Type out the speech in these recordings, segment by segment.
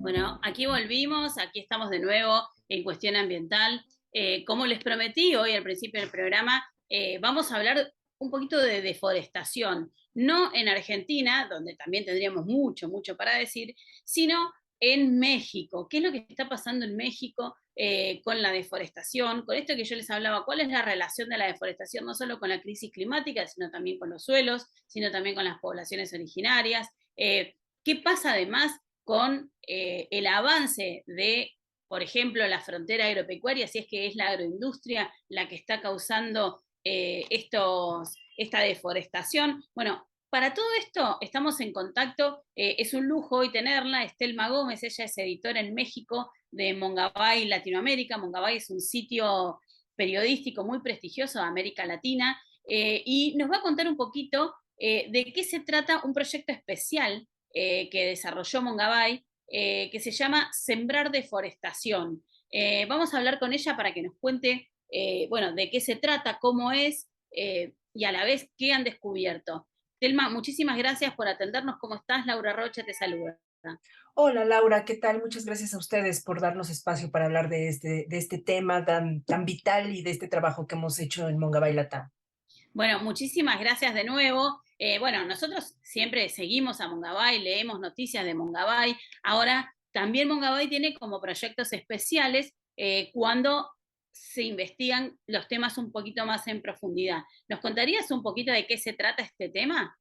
Bueno, aquí volvimos, aquí estamos de nuevo en Cuestión Ambiental. Como les prometí hoy al principio del programa, vamos a hablar un poquito de deforestación, no en Argentina, donde también tendríamos mucho, mucho para decir, sino en México. ¿Qué es lo que está pasando en México con la deforestación? Con esto que yo les hablaba, ¿cuál es la relación de la deforestación no solo con la crisis climática, sino también con los suelos, sino también con las poblaciones originarias? ¿Qué pasa además con el avance de, por ejemplo, la frontera agropecuaria, si es que es la agroindustria la que está causando esta deforestación? Bueno, para todo esto estamos en contacto, es un lujo hoy tenerla, Estelma Gómez, ella es editora en México de Mongabay Latinoamérica. Mongabay es un sitio periodístico muy prestigioso de América Latina, y nos va a contar un poquito de qué se trata un proyecto especial que desarrolló Mongabay, que se llama Sembrar Deforestación. Vamos a hablar con ella para que nos cuente, bueno, de qué se trata, cómo es, y a la vez qué han descubierto. Telma, muchísimas gracias por atendernos. ¿Cómo estás? Laura Rocha te saluda. Hola Laura, ¿qué tal? Muchas gracias a ustedes por darnos espacio para hablar de este tema tan vital y de este trabajo que hemos hecho en Mongabay Latam. Bueno, muchísimas gracias de nuevo. Bueno, nosotros siempre seguimos a Mongabay, leemos noticias de Mongabay. Ahora, también Mongabay tiene como proyectos especiales cuando se investigan los temas un poquito más en profundidad. ¿Nos contarías un poquito de qué se trata este tema?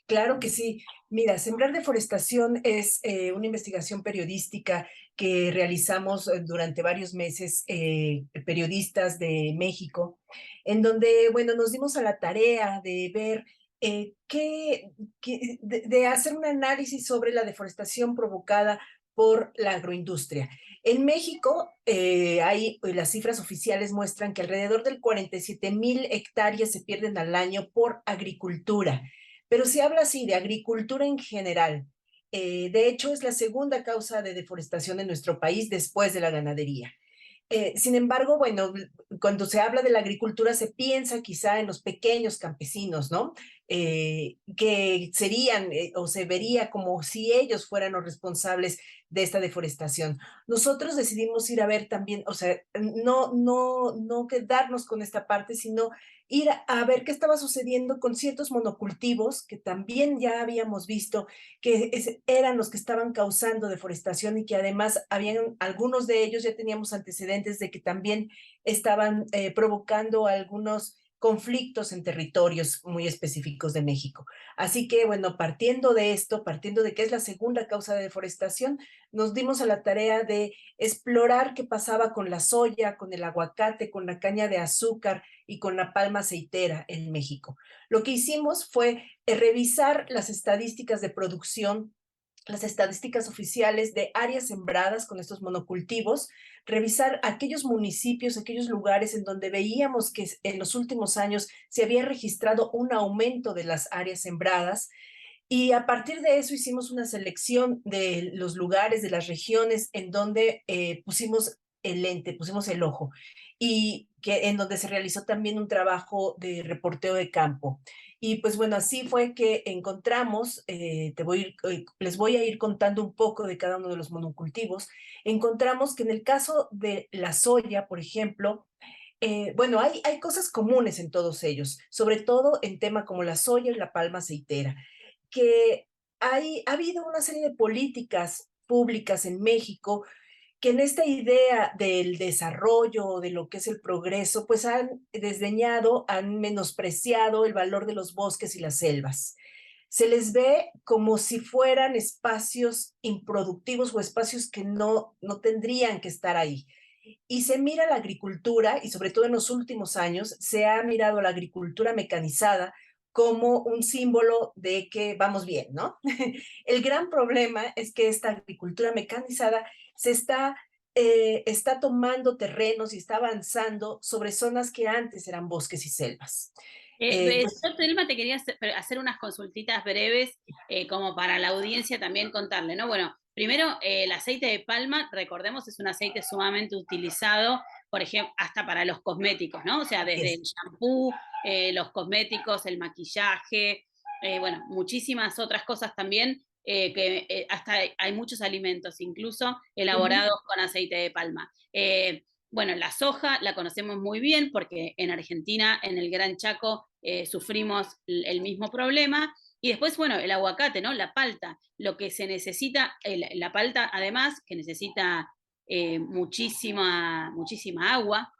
Claro que sí. Mira, Sembrar Deforestación es una investigación periodística que realizamos durante varios meses, periodistas de México, en donde, bueno, nos dimos a la tarea de ver de hacer un análisis sobre la deforestación provocada por la agroindustria. En México, las cifras oficiales muestran que alrededor del 47,000 hectáreas se pierden al año por agricultura. Pero se habla así de agricultura en general. De hecho, es la segunda causa de deforestación en nuestro país después de la ganadería. Sin embargo, bueno, cuando se habla de la agricultura se piensa quizá en los pequeños campesinos, ¿no? Que serían o se vería como si ellos fueran los responsables de esta deforestación. Nosotros decidimos ir a ver también, o sea, no quedarnos con esta parte, sino ir a ver qué estaba sucediendo con ciertos monocultivos que también ya habíamos visto que eran los que estaban causando deforestación y que además habían algunos de ellos ya teníamos antecedentes de que también estaban provocando algunos conflictos en territorios muy específicos de México. Así que, bueno, partiendo de esto, partiendo de que es la segunda causa de deforestación, nos dimos a la tarea de explorar qué pasaba con la soya, con el aguacate, con la caña de azúcar y con la palma aceitera en México. Lo que hicimos fue revisar las estadísticas de producción, las estadísticas oficiales de áreas sembradas con estos monocultivos, revisar aquellos municipios, aquellos lugares en donde veíamos que en los últimos años se había registrado un aumento de las áreas sembradas, y a partir de eso hicimos una selección de los lugares, de las regiones en donde pusimos el lente, pusimos el ojo, y en donde se realizó también un trabajo de reporteo de campo. Y pues bueno, así fue que encontramos, les voy a ir contando un poco de cada uno de los monocultivos. Encontramos que en el caso de la soya, por ejemplo, bueno, hay cosas comunes en todos ellos, sobre todo en tema como la soya y la palma aceitera, que ha habido una serie de políticas públicas en México que en esta idea del desarrollo, de lo que es el progreso, pues han desdeñado, han menospreciado el valor de los bosques y las selvas. Se les ve como si fueran espacios improductivos o espacios que no tendrían que estar ahí. Y se mira la agricultura, y sobre todo en los últimos años, se ha mirado la agricultura mecanizada como un símbolo de que vamos bien, ¿no? El gran problema es que esta agricultura mecanizada está tomando terrenos y está avanzando sobre zonas que antes eran bosques y selvas. Pues, Yo, Telma, te quería hacer unas consultitas breves, como para la audiencia también contarle, ¿no? Bueno, primero, el aceite de palma, recordemos, es un aceite sumamente utilizado, por ejemplo, hasta para los cosméticos, ¿no? O sea, así desde el es. shampoo, los cosméticos, el maquillaje, bueno, muchísimas otras cosas también. que hasta hay muchos alimentos, incluso Ujú. elaborados con aceite de palma. Bueno, la soja la conocemos muy bien porque en Argentina, en el Gran Chaco, sufrimos el mismo problema. Y después, bueno, el aguacate, ¿no? La palta. Lo que se necesita, la palta, además, que necesita muchísima agua,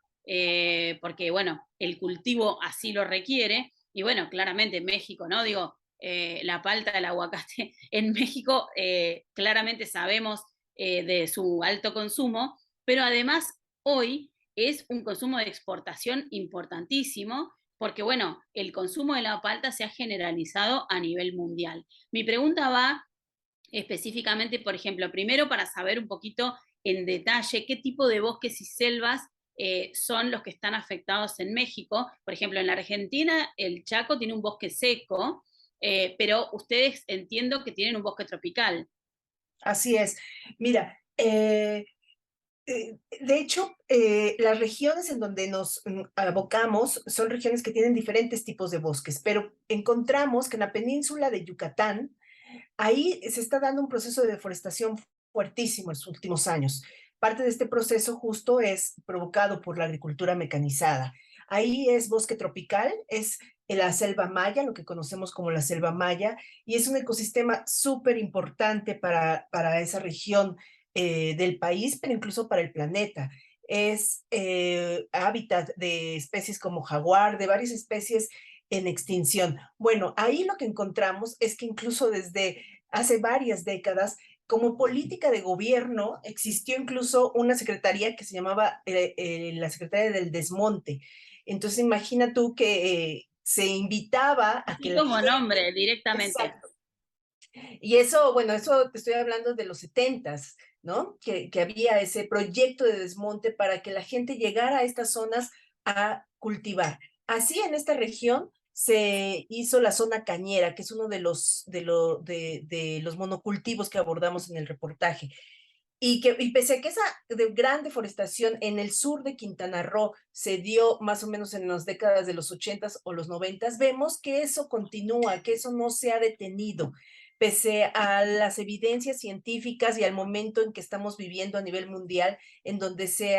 porque, bueno, el cultivo así lo requiere. Y bueno, claramente México, ¿no? Digo, la palta, el aguacate en México, claramente sabemos de su alto consumo, pero además hoy es un consumo de exportación importantísimo, porque bueno, el consumo de la palta se ha generalizado a nivel mundial. Mi pregunta va específicamente, por ejemplo, primero para saber un poquito en detalle qué tipo de bosques y selvas son los que están afectados en México. Por ejemplo, en la Argentina el Chaco tiene un bosque seco, pero ustedes entiendo que tienen un bosque tropical. Así es. Mira, de hecho, las regiones en donde nos abocamos son regiones que tienen diferentes tipos de bosques, pero encontramos que en la península de Yucatán, ahí se está dando un proceso de deforestación fuertísimo en los últimos años. Parte de este proceso justo es provocado por la agricultura mecanizada. Ahí es bosque tropical, es la selva maya, lo que conocemos como la selva maya, y es un ecosistema súper importante para esa región del país, pero incluso para el planeta. Es hábitat de especies como jaguar, de varias especies en extinción. Bueno, ahí lo que encontramos es que incluso desde hace varias décadas, como política de gobierno, existió incluso una secretaría que se llamaba la Secretaría del Desmonte. Entonces, imagina tú que se invitaba a que Así la como gente, nombre, directamente. exacto, y eso, bueno, eso te estoy hablando de los setentas, ¿no? Que había ese proyecto de desmonte para que la gente llegara a estas zonas a cultivar. Así en esta región se hizo la zona cañera, que es uno de los monocultivos que abordamos en el reportaje. Y pese a que esa gran deforestación en el sur de Quintana Roo se dio más o menos en las décadas de los 80s o los 90s, vemos que eso continúa, que eso no se ha detenido, pese a las evidencias científicas y al momento en que estamos viviendo a nivel mundial, en donde se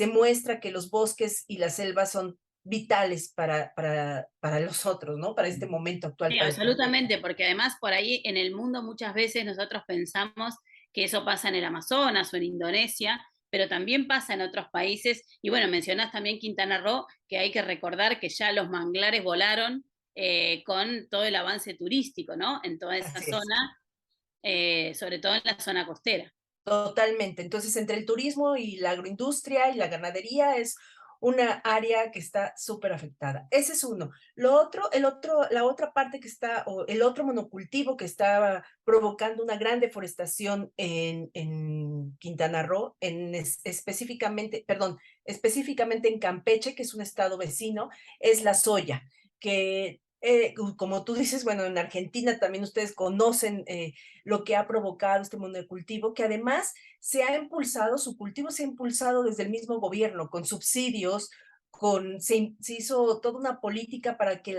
muestra que los bosques y las selvas son vitales para los otros, ¿no? Para este momento actual, Sí, para el planeta. absolutamente, porque además por ahí en el mundo muchas veces nosotros pensamos que eso pasa en el Amazonas o en Indonesia, pero también pasa en otros países. Y bueno, mencionás también Quintana Roo, que hay que recordar que ya los manglares volaron con todo el avance turístico, ¿no? En toda esa Así es. zona, sobre todo en la zona costera. Totalmente. Entonces, entre el turismo y la agroindustria y la ganadería es una área que está súper afectada. Ese es uno. La otra parte que está, o el otro monocultivo que estaba provocando una gran deforestación en Quintana Roo, específicamente en Campeche, que es un estado vecino, es la soya, que como tú dices, bueno, en Argentina también ustedes conocen lo que ha provocado este monocultivo, que además su cultivo se ha impulsado desde el mismo gobierno, con subsidios, se hizo toda una política para que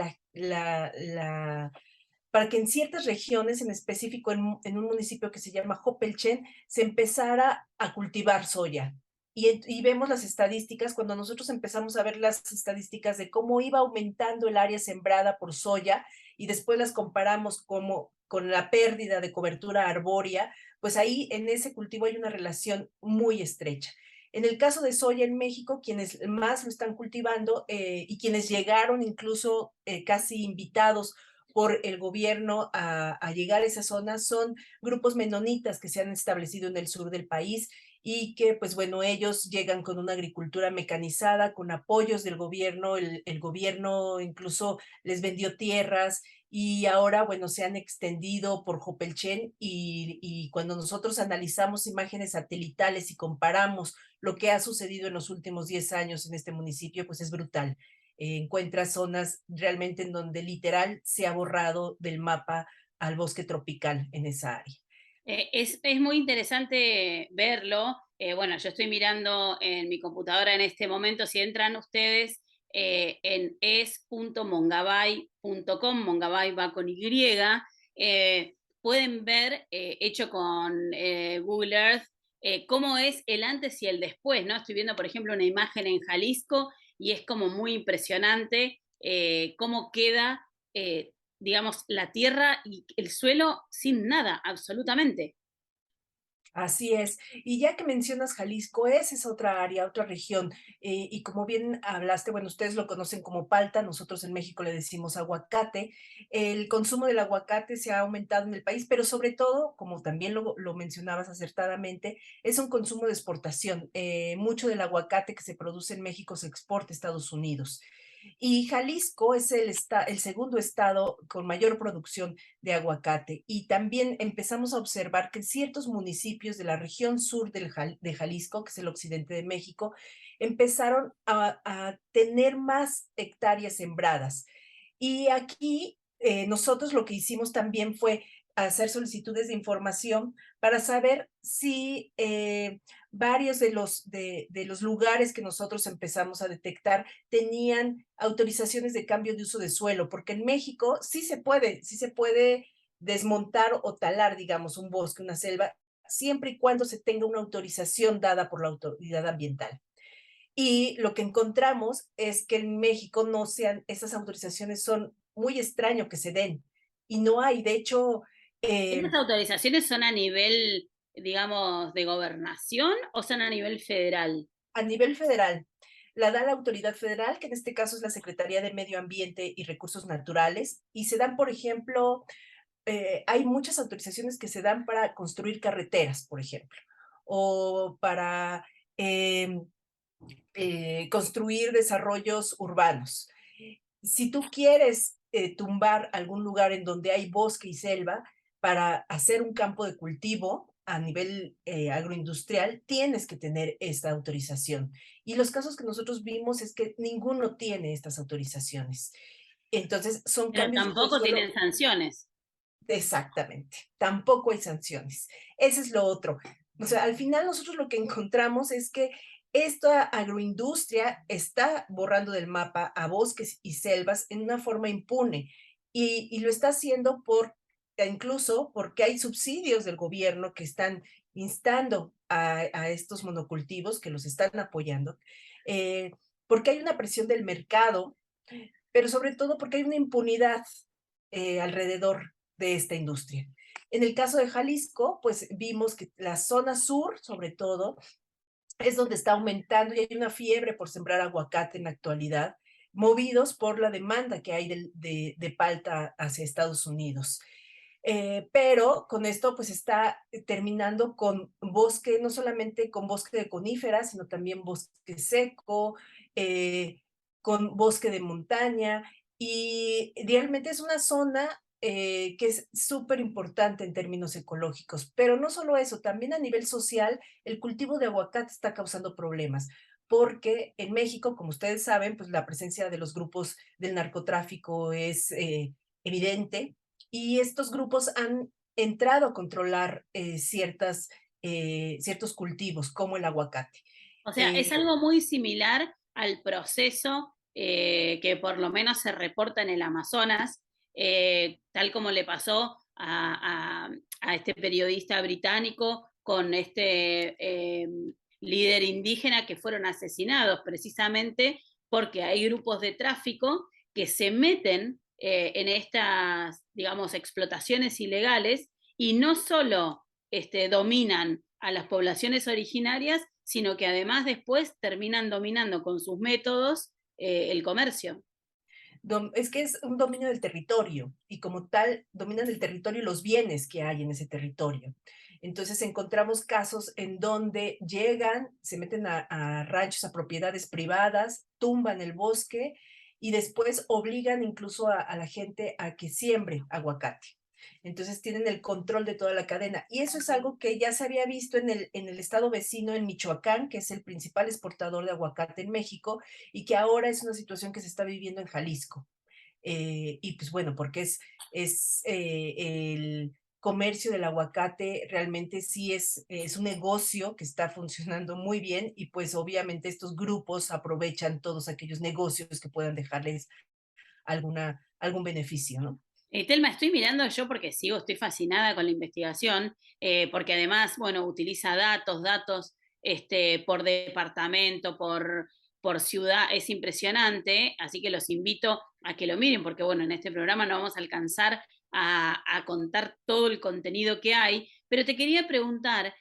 para que en ciertas regiones, en específico en un municipio que se llama Jopelchen, se empezara a cultivar soya. Y vemos las estadísticas, cuando nosotros empezamos a ver las estadísticas de cómo iba aumentando el área sembrada por soya y después las comparamos con la pérdida de cobertura arbórea, pues ahí en ese cultivo hay una relación muy estrecha. En el caso de soya en México, quienes más lo están cultivando y quienes llegaron incluso casi invitados por el gobierno a llegar a esa zona son grupos menonitas que se han establecido en el sur del país y que, pues bueno, ellos llegan con una agricultura mecanizada, con apoyos del gobierno, el gobierno incluso les vendió tierras y ahora, bueno, se han extendido por Jopelchen y cuando nosotros analizamos imágenes satelitales y comparamos lo que ha sucedido en los últimos 10 años en este municipio, pues es brutal. Encuentras zonas realmente en donde literal se ha borrado del mapa al bosque tropical en esa área. Es muy interesante verlo. Bueno, yo estoy mirando en mi computadora en este momento, si entran ustedes en es.mongabay.com, Mongabay va con Y, pueden ver, hecho con Google Earth, cómo es el antes y el después, ¿no? Estoy viendo, por ejemplo, una imagen en Jalisco y es como muy impresionante cómo queda, digamos, la tierra y el suelo sin nada, absolutamente. Así es. Y ya que mencionas Jalisco, esa es otra área, otra región. Y como bien hablaste, bueno, ustedes lo conocen como palta, nosotros en México le decimos aguacate. El consumo del aguacate se ha aumentado en el país, pero sobre todo, como también lo mencionabas acertadamente, es un consumo de exportación. Mucho del aguacate que se produce en México se exporta a Estados Unidos. Y Jalisco es el segundo estado con mayor producción de aguacate. Y también empezamos a observar que ciertos municipios de la región sur de Jalisco, que es el occidente de México, empezaron a tener más hectáreas sembradas. Y aquí nosotros lo que hicimos también fue hacer solicitudes de información para saber si varios de los lugares que nosotros empezamos a detectar tenían autorizaciones de cambio de uso de suelo, porque en México sí se puede desmontar o talar, digamos, un bosque, una selva, siempre y cuando se tenga una autorización dada por la autoridad ambiental. Y lo que encontramos es que en México no sean, esas autorizaciones son muy extraño que se den y no hay. De hecho, ¿Estas eh, autorizaciones son a nivel, digamos, de gobernación o son a nivel federal? a nivel federal, la da la autoridad federal, que en este caso es la Secretaría de Medio Ambiente y Recursos Naturales, y se dan, por ejemplo, hay muchas autorizaciones que se dan para construir carreteras, por ejemplo, o para eh, construir desarrollos urbanos. Si tú quieres tumbar algún lugar en donde hay bosque y selva para hacer un campo de cultivo a nivel agroindustrial, tienes que tener esta autorización. Y los casos que nosotros vimos es que ninguno tiene estas autorizaciones. Entonces, son Pero cambios de uso de tampoco suelo. tienen sanciones. Exactamente, tampoco hay sanciones. Ese es lo otro. O sea, al final nosotros lo que encontramos es que esta agroindustria está borrando del mapa a bosques y selvas en una forma impune y lo está haciendo incluso porque hay subsidios del gobierno que están instando a estos monocultivos, que los están apoyando, eh, porque hay una presión del mercado, pero sobre todo porque hay una impunidad alrededor de esta industria. En el caso de Jalisco, pues vimos que la zona sur, sobre todo, es donde está aumentando y hay una fiebre por sembrar aguacate en la actualidad, movidos por la demanda que hay de palta hacia Estados Unidos. Pero con esto pues está terminando con bosque, no solamente con bosque de coníferas, sino también bosque seco, con bosque de montaña, y realmente es una zona que es súper importante en términos ecológicos. Pero no solo eso, también a nivel social, el cultivo de aguacate está causando problemas, porque en México, como ustedes saben, pues la presencia de los grupos del narcotráfico es evidente, y estos grupos han entrado a controlar ciertos cultivos, como el aguacate. O sea, es Eh, algo muy similar al proceso que por lo menos se reporta en el Amazonas, tal como le pasó a este periodista británico con este líder indígena que fueron asesinados precisamente porque hay grupos de tráfico que se meten en estas, digamos, explotaciones ilegales y no solo dominan a las poblaciones originarias, sino que además después terminan dominando con sus métodos el comercio. es que es un dominio del territorio y como tal dominan el territorio y los bienes que hay en ese territorio. Entonces encontramos casos en donde llegan, se meten a ranchos, a propiedades privadas, tumban el bosque y después obligan incluso a la gente a que siembre aguacate. Entonces tienen el control de toda la cadena. Y eso es algo que ya se había visto en el estado vecino, en Michoacán, que es el principal exportador de aguacate en México, y que ahora es una situación que se está viviendo en Jalisco. Y pues bueno, porque el comercio del aguacate realmente sí es un negocio que está funcionando muy bien y pues obviamente estos grupos aprovechan todos aquellos negocios que puedan dejarles algún beneficio, ¿no? Telma, estoy mirando yo porque estoy fascinada con la investigación, porque además, bueno, utiliza datos por departamento, por ciudad, es impresionante, así que los invito a que lo miren, porque bueno, en este programa no vamos a alcanzar a contar todo el contenido que hay, pero te quería preguntar,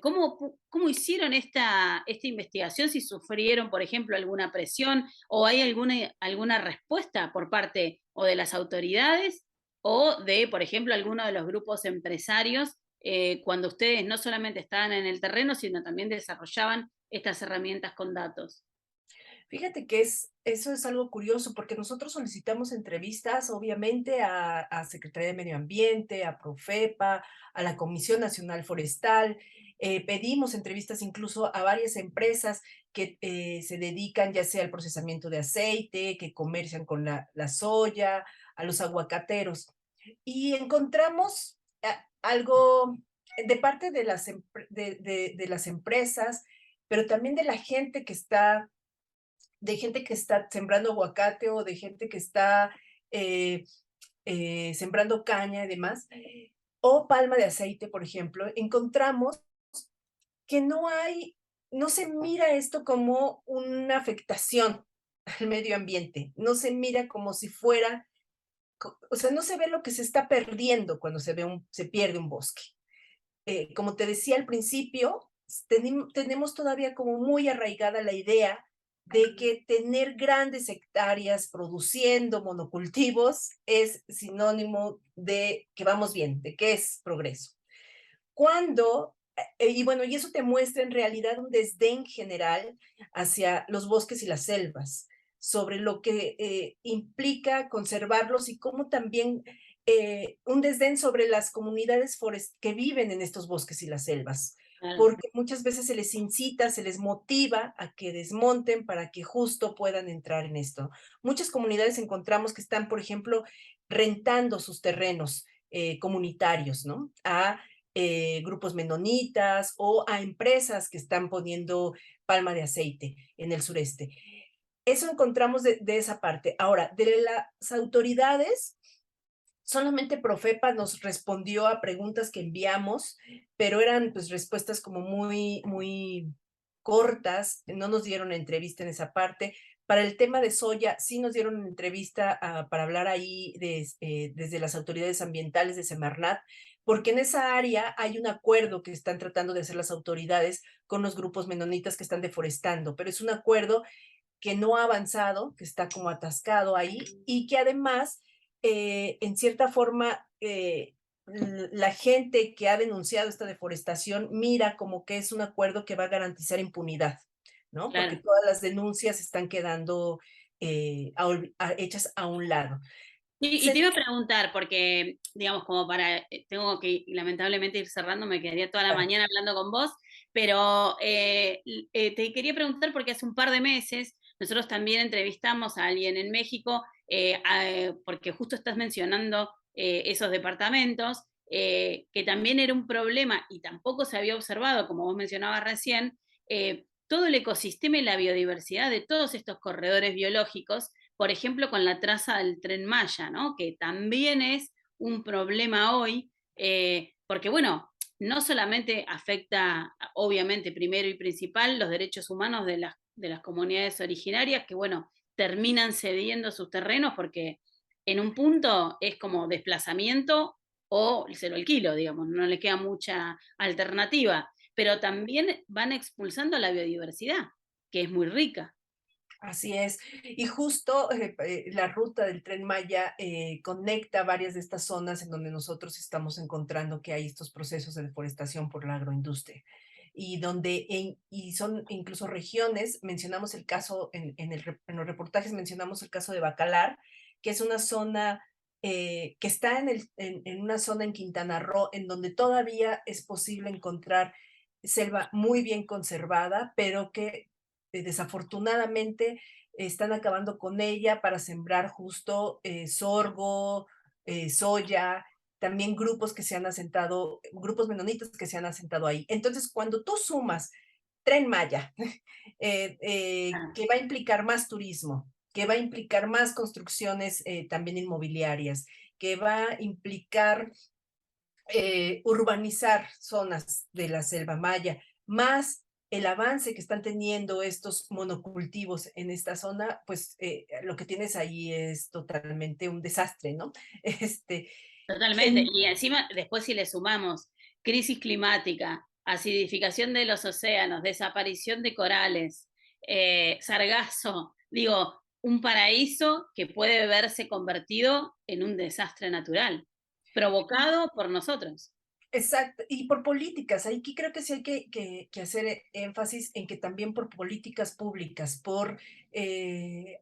¿cómo hicieron esta investigación? Si sufrieron, por ejemplo, alguna presión o hay alguna respuesta por parte o de las autoridades o de, por ejemplo, alguno de los grupos empresarios, cuando ustedes no solamente estaban en el terreno, sino también desarrollaban estas herramientas con datos. Fíjate que eso es algo curioso, porque nosotros solicitamos entrevistas, obviamente, a Secretaría de Medio Ambiente, a Profepa, a la Comisión Nacional Forestal, pedimos entrevistas incluso a varias empresas que se dedican ya sea al procesamiento de aceite, que comercian con la soya, a los aguacateros. Y encontramos algo de parte de de las empresas, pero también de gente que está sembrando aguacate o de gente que está eh, sembrando caña y demás, o palma de aceite, por ejemplo, encontramos que no se mira esto como una afectación al medio ambiente, no se mira como si fuera, o sea, no se ve lo que se está perdiendo cuando se pierde un bosque. Como te decía al principio, tenemos todavía como muy arraigada la idea de que tener grandes hectáreas produciendo monocultivos es sinónimo de que vamos bien, de que es progreso. Cuando, y bueno, y eso te muestra en realidad un desdén general hacia los bosques y las selvas, sobre lo que implica conservarlos y cómo también un desdén sobre las comunidades que viven en estos bosques y las selvas, Claro. porque muchas veces se les incita, se les motiva a que desmonten para que justo puedan entrar en esto. Muchas comunidades encontramos que están, por ejemplo, rentando sus terrenos comunitarios, ¿no? A grupos menonitas o a empresas que están poniendo palma de aceite en el sureste. Eso encontramos de esa parte. Ahora, de las autoridades, solamente Profepa nos respondió a preguntas que enviamos, pero eran pues respuestas como muy cortas, no nos dieron entrevista en esa parte. Para el tema de soya, sí nos dieron una entrevista para hablar ahí desde las autoridades ambientales de Semarnat, porque en esa área hay un acuerdo que están tratando de hacer las autoridades con los grupos menonitas que están deforestando, pero es un acuerdo que no ha avanzado, que está como atascado ahí y que además, en cierta forma, la gente que ha denunciado esta deforestación mira como que es un acuerdo que va a garantizar impunidad, ¿no? Porque Claro. todas las denuncias están quedando hechas a un lado. Y te iba a preguntar, porque, digamos, como tengo que lamentablemente ir cerrando, me quedaría toda la mañana hablando con vos, pero te quería preguntar porque hace un par de meses nosotros también entrevistamos a alguien en México, porque justo estás mencionando esos departamentos, que también era un problema y tampoco se había observado, como vos mencionabas recién, todo el ecosistema y la biodiversidad de todos estos corredores biológicos, por ejemplo, con la traza del Tren Maya, ¿no? Que también es un problema hoy, porque bueno, no solamente afecta, obviamente, primero y principal, los derechos humanos de las comunidades originarias, que bueno, terminan cediendo sus terrenos porque en un punto es como desplazamiento o se lo alquilo, digamos, no le queda mucha alternativa, pero también van expulsando la biodiversidad, que es muy rica. Así es. Y justo la ruta del Tren Maya conecta varias de estas zonas en donde nosotros estamos encontrando que hay estos procesos de deforestación por la agroindustria. Y y son incluso regiones, mencionamos el caso, en los reportajes mencionamos el caso de Bacalar, que es una zona que está en una zona en Quintana Roo, en donde todavía es posible encontrar selva muy bien conservada, pero que desafortunadamente están acabando con ella para sembrar justo sorgo, soya, también grupos que se han asentado, grupos menonitas que se han asentado ahí. Entonces, cuando tú sumas Tren Maya, que va a implicar más turismo, que va a implicar más construcciones también inmobiliarias, que va a implicar urbanizar zonas de la selva maya, más el avance que están teniendo estos monocultivos en esta zona, pues lo que tienes ahí es totalmente un desastre, ¿no? Este, Totalmente. en, Y encima, después si le sumamos crisis climática, acidificación de los océanos, desaparición de corales, sargazo, digo, un paraíso que puede verse convertido en un desastre natural, provocado por nosotros. exacto, y por políticas, aquí creo que sí hay que hacer énfasis en que también por políticas públicas, por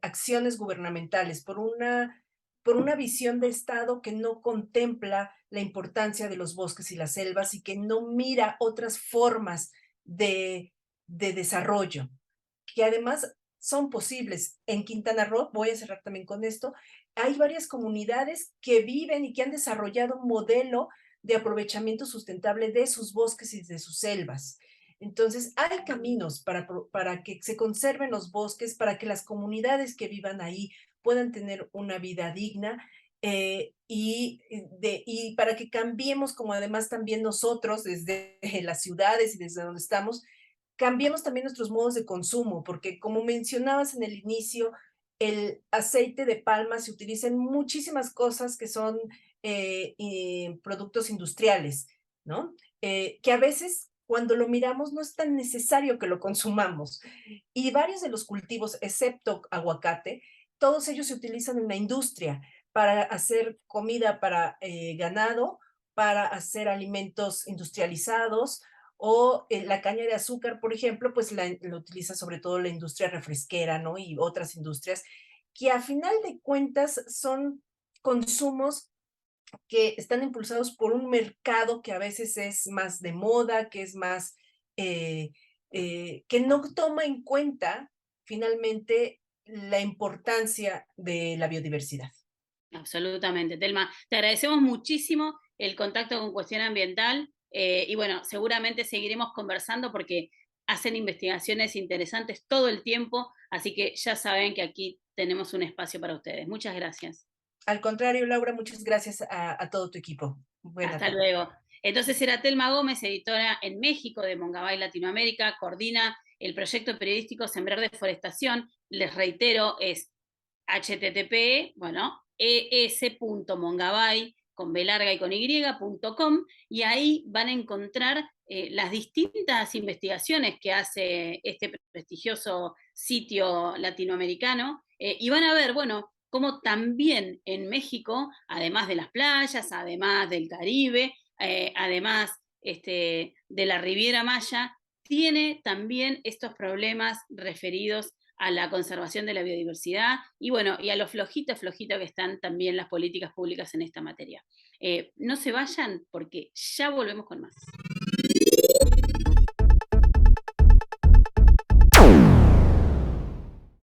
acciones gubernamentales, por una visión de Estado que no contempla la importancia de los bosques y las selvas y que no mira otras formas de, de desarrollo, que además son posibles. En Quintana Roo, voy a cerrar también con esto, hay varias comunidades que viven y que han desarrollado un modelo de aprovechamiento sustentable de sus bosques y de sus selvas. Entonces, hay caminos para que se conserven los bosques, para que las comunidades que vivan ahí puedan tener una vida digna y para que cambiemos, como además también nosotros desde las ciudades y desde donde estamos, cambiemos también nuestros modos de consumo, porque como mencionabas en el inicio, el aceite de palma se utiliza en muchísimas cosas que son productos industriales, ¿no? Que a veces cuando lo miramos no es tan necesario que lo consumamos. Y varios de los cultivos, excepto aguacate, todos ellos se utilizan en la industria para hacer comida para ganado, para hacer alimentos industrializados, o la caña de azúcar, por ejemplo, pues la utiliza sobre todo la industria refresquera, ¿no? Y otras industrias que a final de cuentas son consumos que están impulsados por un mercado que a veces es más de moda, que es más, eh, que no toma en cuenta finalmente la importancia de la biodiversidad. Absolutamente, Telma. Te agradecemos muchísimo el contacto con Cuestión Ambiental y bueno, seguramente seguiremos conversando porque hacen investigaciones interesantes todo el tiempo, así que ya saben que aquí tenemos un espacio para ustedes. Muchas gracias. Al contrario, Laura, muchas gracias a todo tu equipo. Buena Hasta tarde. luego. Entonces era Telma Gómez, editora en México de Mongabay Latinoamérica, coordina el proyecto periodístico Sembrar Deforestación. Les reitero, es http, bueno, es.mongabay con B larga y con y.com y ahí van a encontrar las distintas investigaciones que hace este prestigioso sitio latinoamericano y van a ver, bueno, cómo también en México, además de las playas, además del Caribe, además de la Riviera Maya, tiene también estos problemas referidos a la conservación de la biodiversidad y bueno, y a lo flojito que están también las políticas públicas en esta materia. No se vayan porque ya volvemos con más.